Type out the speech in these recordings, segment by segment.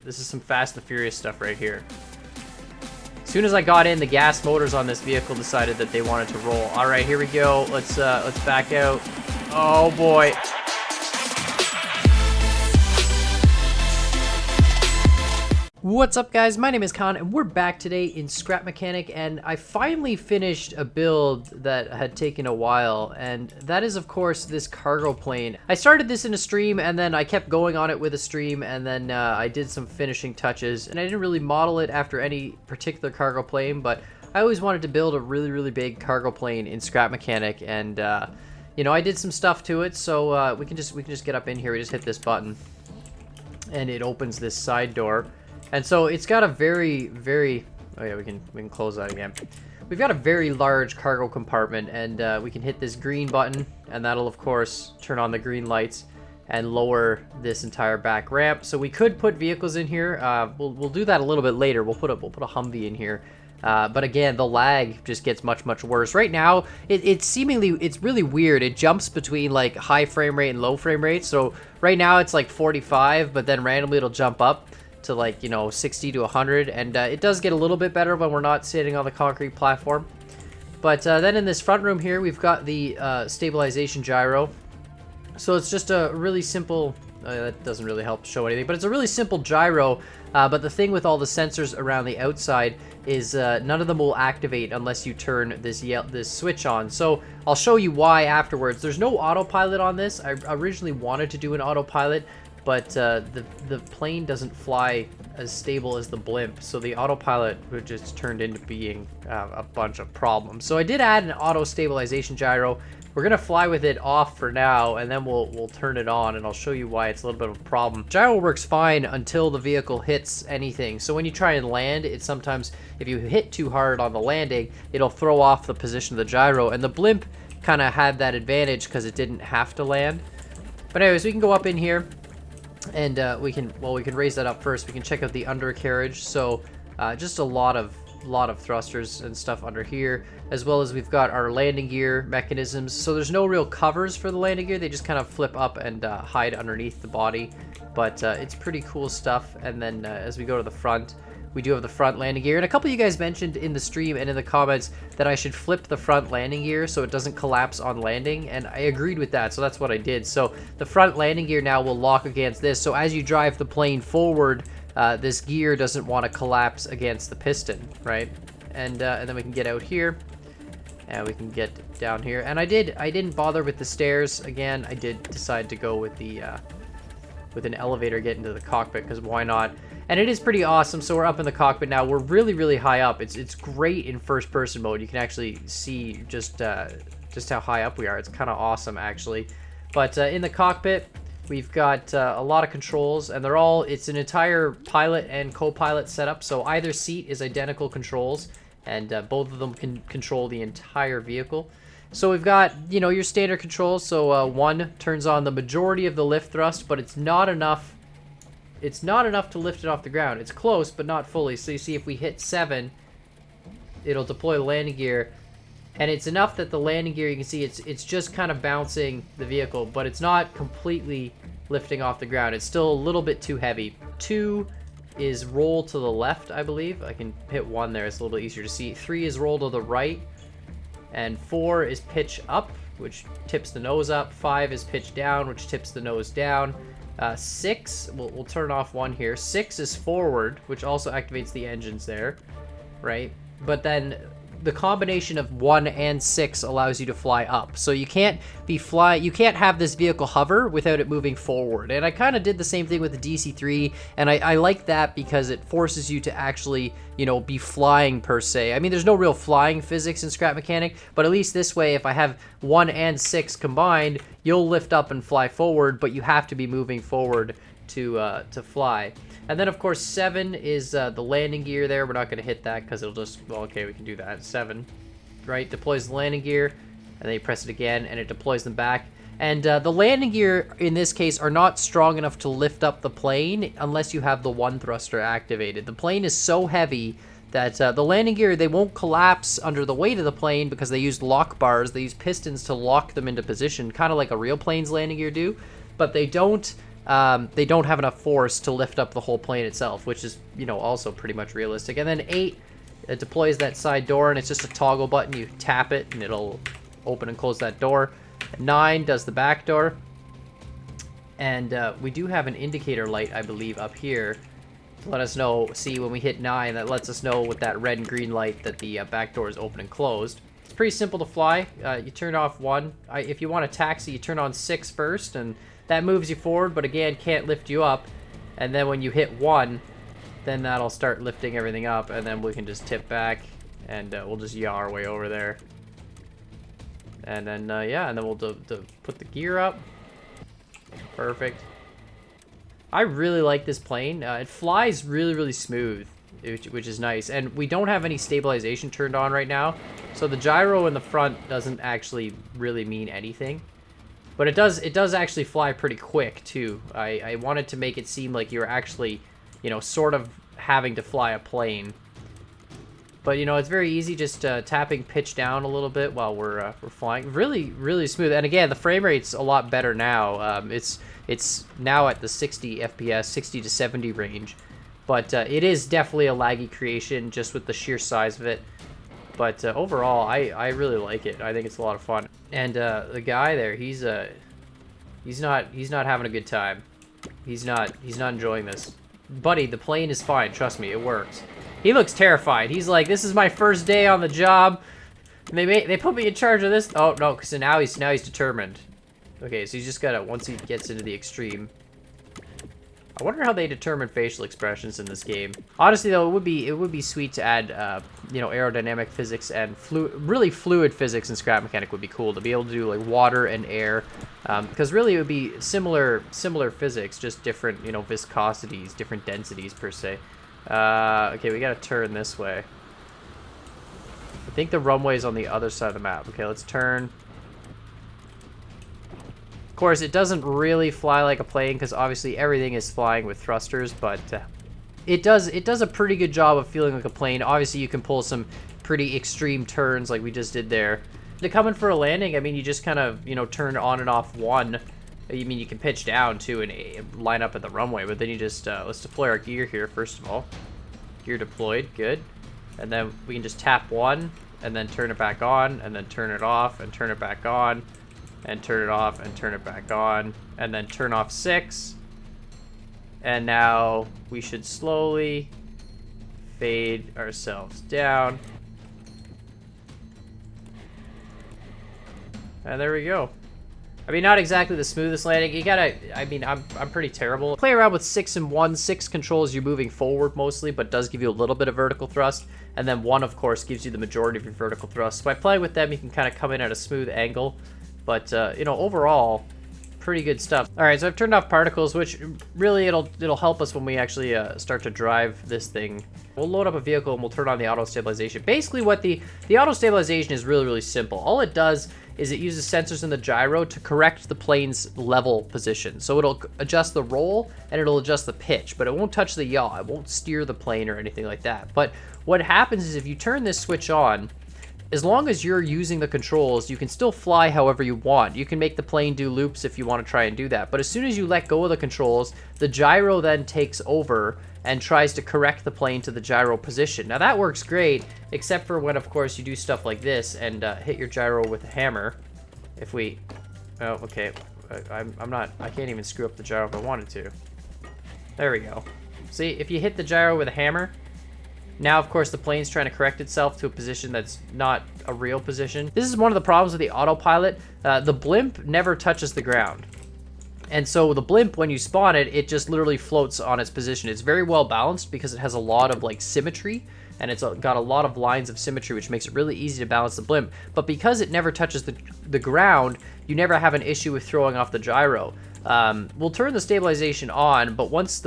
This is some Fast and Furious stuff right here. As soon as I got in, the gas motors on this vehicle decided that they wanted to roll. All right, here we go. Let's back out. Oh boy. What's up, guys? My name is Khan, and we're back today in Scrap Mechanic, and I finally finished a build that had taken a while, and that is, of course, this cargo plane. I started this in a stream, and then I kept going on it with a stream, and then I did some finishing touches, and I didn't really model it after any particular cargo plane, but I always wanted to build a really big cargo plane in Scrap Mechanic, and you know, I did some stuff to it, so we can just get up in here. We just hit this button, and it opens this side door. And so it's got a very, oh yeah, we can close that again. We've got a very large cargo compartment, and we can hit this green button, and that'll of course turn on the green lights and lower this entire back ramp. So we could put vehicles in here. We'll do that a little bit later. We'll put a Humvee in here. But again, the lag just gets much worse. Right now, it's really weird. It jumps between like high frame rate and low frame rate. So right now it's like 45, but then randomly it'll jump up to, like, you know, 60 to 100, and it does get a little bit better when we're not sitting on the concrete platform. But then in this front room here, we've got the stabilization gyro. So it's just a really simple, that doesn't really help show anything, but it's a really simple gyro. But the thing with all the sensors around the outside is none of them will activate unless you turn this switch on. So I'll show you why afterwards. There's no autopilot on this. I originally wanted to do an autopilot, but the plane doesn't fly as stable as the blimp, so the autopilot just turned into being a bunch of problems. So I did add an auto stabilization gyro. We're gonna fly with it off for now, and then we'll turn it on, and I'll show you why it's a little bit of a problem. Gyro works fine until the vehicle hits anything. So when you try and land, it sometimes, if you hit too hard on the landing, it'll throw off the position of the gyro, and the blimp kind of had that advantage because it didn't have to land. But anyways, we can go up in here. And we can raise that up first. We can check out the undercarriage. So just a lot of thrusters and stuff under here, as well as we've got our landing gear mechanisms. So there's no real covers for the landing gear. They just kind of flip up and hide underneath the body. But it's pretty cool stuff. And then as we go to the front, we do have the front landing gear. And a couple of you guys mentioned in the stream and in the comments that I should flip the front landing gear so it doesn't collapse on landing. And I agreed with that, so that's what I did. So the front landing gear now will lock against this. So as you drive the plane forward, this gear doesn't want to collapse against the piston, right? And then we can get out here. And we can get down here. And I didn't bother with the stairs. Again, I did decide to go with the with an elevator get into the cockpit, because why not? And it is pretty awesome. So we're up in the cockpit now. We're really high up. It's great in first person mode. You can actually see just how high up we are. It's kind of awesome, actually. But in the cockpit, we've got a lot of controls, and it's an entire pilot and co-pilot setup. So either seat is identical controls, and both of them can control the entire vehicle. So we've got, you know, your standard controls. So one turns on the majority of the lift thrust, but it's not enough. It's not enough to lift it off the ground. It's close, but not fully. So you see, if we hit 7, it'll deploy the landing gear, and it's enough that the landing gear, you can see it's just kind of bouncing the vehicle, but it's not completely lifting off the ground. It's still a little bit too heavy. 2 is roll to the left, I believe. I can hit 1 there. It's a little bit easier to see. 3 is roll to the right, and 4 is pitch up, which tips the nose up. 5 is pitch down, which tips the nose down. 6, we'll turn off 1 here. 6 is forward, which also activates the engines there, right? But then the combination of 1 and 6 allows you to fly up. So you can't have this vehicle hover without it moving forward. And I kind of did the same thing with the DC-3, and I like that because it forces you to actually, you know, be flying per se. I mean, there's no real flying physics in Scrap Mechanic, but at least this way, if I have 1 and 6 combined, you'll lift up and fly forward, but you have to be moving forward to fly. And then, of course, 7 is the landing gear there. We're not going to hit that because it'll just, well, okay, we can do that. 7, right? Deploys the landing gear, and then you press it again, and it deploys them back. And the landing gear, in this case, are not strong enough to lift up the plane unless you have the 1 thruster activated. The plane is so heavy that the landing gear, they won't collapse under the weight of the plane because they use lock bars. They use pistons to lock them into position, kind of like a real plane's landing gear do. But they don't they don't have enough force to lift up the whole plane itself, which is, you know, also pretty much realistic. And then 8, it deploys that side door, and it's just a toggle button. You tap it, and it'll open and close that door. 9 does the back door. And we do have an indicator light, I believe, up here to let us know, see, when we hit 9, that lets us know with that red and green light that the back door is open and closed. It's pretty simple to fly. You turn off 1. If you want a taxi, you turn on 6 first, and that moves you forward, but again, can't lift you up. And then when you hit 1, then that'll start lifting everything up, and then we can just tip back, and we'll just yaw our way over there. And then, yeah, and then we'll put the gear up. Perfect. I really like this plane. It flies really, really smooth, which is nice. And we don't have any stabilization turned on right now, so the gyro in the front doesn't actually really mean anything. But it does actually fly pretty quick, too. I wanted to make it seem like you're actually, you know, sort of having to fly a plane. But, you know, it's very easy just tapping pitch down a little bit while we're flying. Really, really smooth. And again, the frame rate's a lot better now. It's now at the 60 FPS, 60 to 70 range. But it is definitely a laggy creation just with the sheer size of it. But overall, I really like it. I think it's a lot of fun. And the guy there, he's not having a good time. He's not enjoying this. Buddy, the plane is fine. Trust me, it works. He looks terrified. He's like, this is my first day on the job. And they put me in charge of this. Oh no, because now he's determined. Okay, so he's just gotta, once he gets into the extreme. I wonder how they determine facial expressions in this game. Honestly, though, it would be sweet to add, you know, aerodynamic physics and really fluid physics in Scrap Mechanic would be cool to be able to do like water and air, because really it would be similar physics, just different, you know, viscosities, different densities per se. Okay, we gotta turn this way. I think the runway is on the other side of the map. Okay, let's turn. Of course, it doesn't really fly like a plane because obviously everything is flying with thrusters, but it does a pretty good job of feeling like a plane. Obviously, you can pull some pretty extreme turns like we just did there. To come in for a landing, I mean, you just kind of, you know, turn on and off 1. I mean, you can pitch down too and line up at the runway, but then you just let's deploy our gear here first of all. Gear deployed, good. And then we can just tap 1 and then turn it back on and then turn it off and turn it back on and turn it off and turn it back on and then turn off 6. And now we should slowly fade ourselves down. And there we go. I mean, not exactly the smoothest landing. You gotta, I mean, I'm pretty terrible. Play around with 6 and 1. 6 controls you moving forward mostly, but does give you a little bit of vertical thrust. And then 1, of course, gives you the majority of your vertical thrust. So by playing with them, you can kind of come in at a smooth angle. But, you know, overall, pretty good stuff. All right, so I've turned off particles, which really it'll help us when we actually start to drive this thing. We'll load up a vehicle and we'll turn on the auto stabilization. Basically, what the auto stabilization is really, really simple. All it does is it uses sensors in the gyro to correct the plane's level position. So it'll adjust the roll and it'll adjust the pitch, but it won't touch the yaw. It won't steer the plane or anything like that. But what happens is if you turn this switch on, as long as you're using the controls, you can still fly however you want. You can make the plane do loops if you want to try and do that. But as soon as you let go of the controls, the gyro then takes over and tries to correct the plane to the gyro position. Now that works great, except for when, of course, you do stuff like this and hit your gyro with a hammer. If we, oh, okay, I can't even screw up the gyro if I wanted to. There we go. See, if you hit the gyro with a hammer, now, of course, the plane's trying to correct itself to a position that's not a real position. This is one of the problems with the autopilot. The blimp never touches the ground. And so the blimp, when you spawn it, it just literally floats on its position. It's very well balanced because it has a lot of like symmetry, and it's got a lot of lines of symmetry, which makes it really easy to balance the blimp. But because it never touches the ground, you never have an issue with throwing off the gyro. We'll turn the stabilization on, but once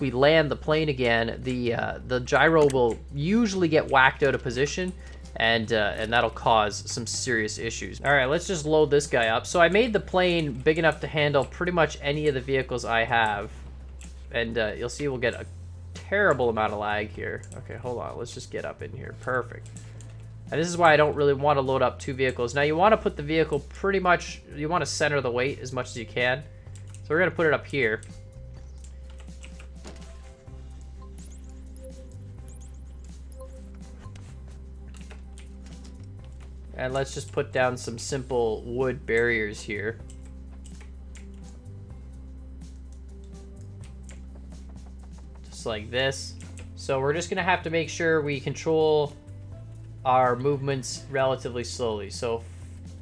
we land the plane again, the gyro will usually get whacked out of position, and that'll cause some serious issues. All right, let's just load this guy up. So I made the plane big enough to handle pretty much any of the vehicles I have, and you'll see we'll get a terrible amount of lag here. Okay, hold on, let's just get up in here. Perfect. And this is why I don't really want to load up 2 vehicles. Now you want to put the vehicle pretty much, you want to center the weight as much as you can. So we're gonna put it up here. And let's just put down some simple wood barriers here. Just like this. So we're just gonna have to make sure we control our movements relatively slowly. So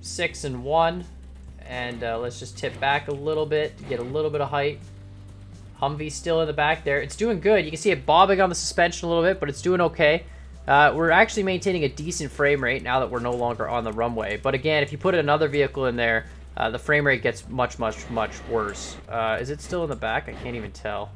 6 and 1, and let's just tip back a little bit to get a little bit of height. Humvee's still in the back there. It's doing good. You can see it bobbing on the suspension a little bit, but it's doing okay. We're actually maintaining a decent frame rate now that we're no longer on the runway. But again, if you put another vehicle in there, the frame rate gets much worse. Is it still in the back? I can't even tell.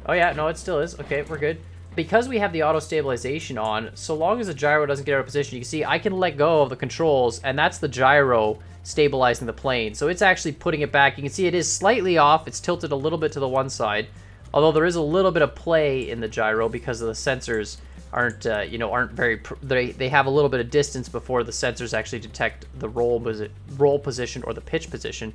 Oh yeah, no, it still is. Okay, we're good. Because we have the auto stabilization on, so long as the gyro doesn't get out of position, you can see I can let go of the controls, and that's the gyro stabilizing the plane. So it's actually putting it back. You can see it is slightly off. It's tilted a little bit to the one side, although there is a little bit of play in the gyro because of the sensors aren't very, they have a little bit of distance before the sensors actually detect the roll position or the pitch position.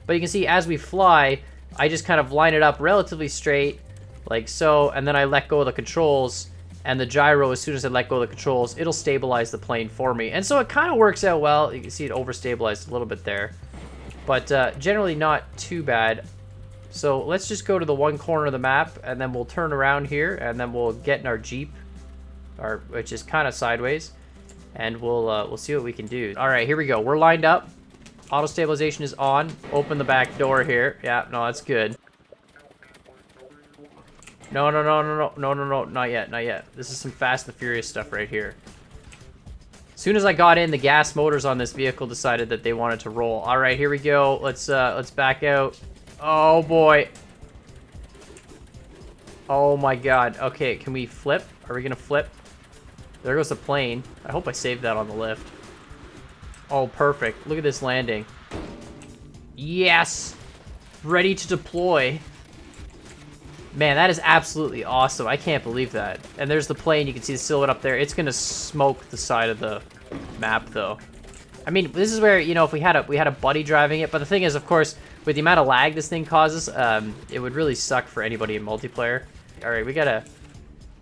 But you can see as we fly, I just kind of line it up relatively straight, like so, and then I let go of the controls, and the gyro, as soon as I let go of the controls, it'll stabilize the plane for me. And so it kind of works out well. You can see it over-stabilized a little bit there, but generally not too bad. So let's just go to the one corner of the map, and then we'll turn around here, and then we'll get in our Jeep, which is kind of sideways, and we'll see what we can do. All right, here we go. We're lined up. Auto stabilization is on. Open the back door here. Yeah, no, that's good. No, not yet. This is some Fast and the Furious stuff right here. As soon as I got in, the gas motors on this vehicle decided that they wanted to roll. All right, here we go. Let's back out. Oh boy. Oh my God. Okay, can we flip? Are we gonna flip? There goes the plane. I hope I saved that on the lift. Oh, perfect. Look at this landing. Yes! Ready to deploy. Man, that is absolutely awesome. I can't believe that. And there's the plane. You can see the silhouette up there. It's gonna smoke the side of the map, though. I mean, this is where, you know, if we had a buddy driving it. But the thing is, of course, with the amount of lag this thing causes, it would really suck for anybody in multiplayer. All right, we gotta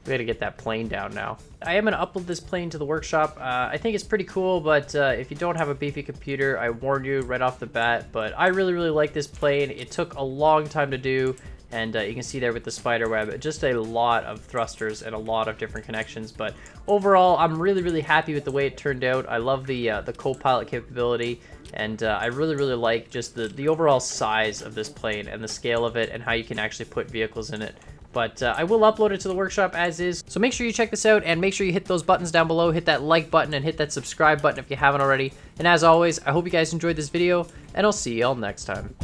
get that plane down now. I am gonna upload this plane to the workshop. I think it's pretty cool, but if you don't have a beefy computer, I warned you right off the bat. But I really like this plane. It took a long time to do. And you can see there with the spider web, just a lot of thrusters and a lot of different connections. But overall, I'm really happy with the way it turned out. I love the co-pilot capability, and I really like just the overall size of this plane and the scale of it and how you can actually put vehicles in it. But I will upload it to the workshop as is. So make sure you check this out, and make sure you hit those buttons down below. Hit that like button and hit that subscribe button if you haven't already. And as always, I hope you guys enjoyed this video, and I'll see y'all next time.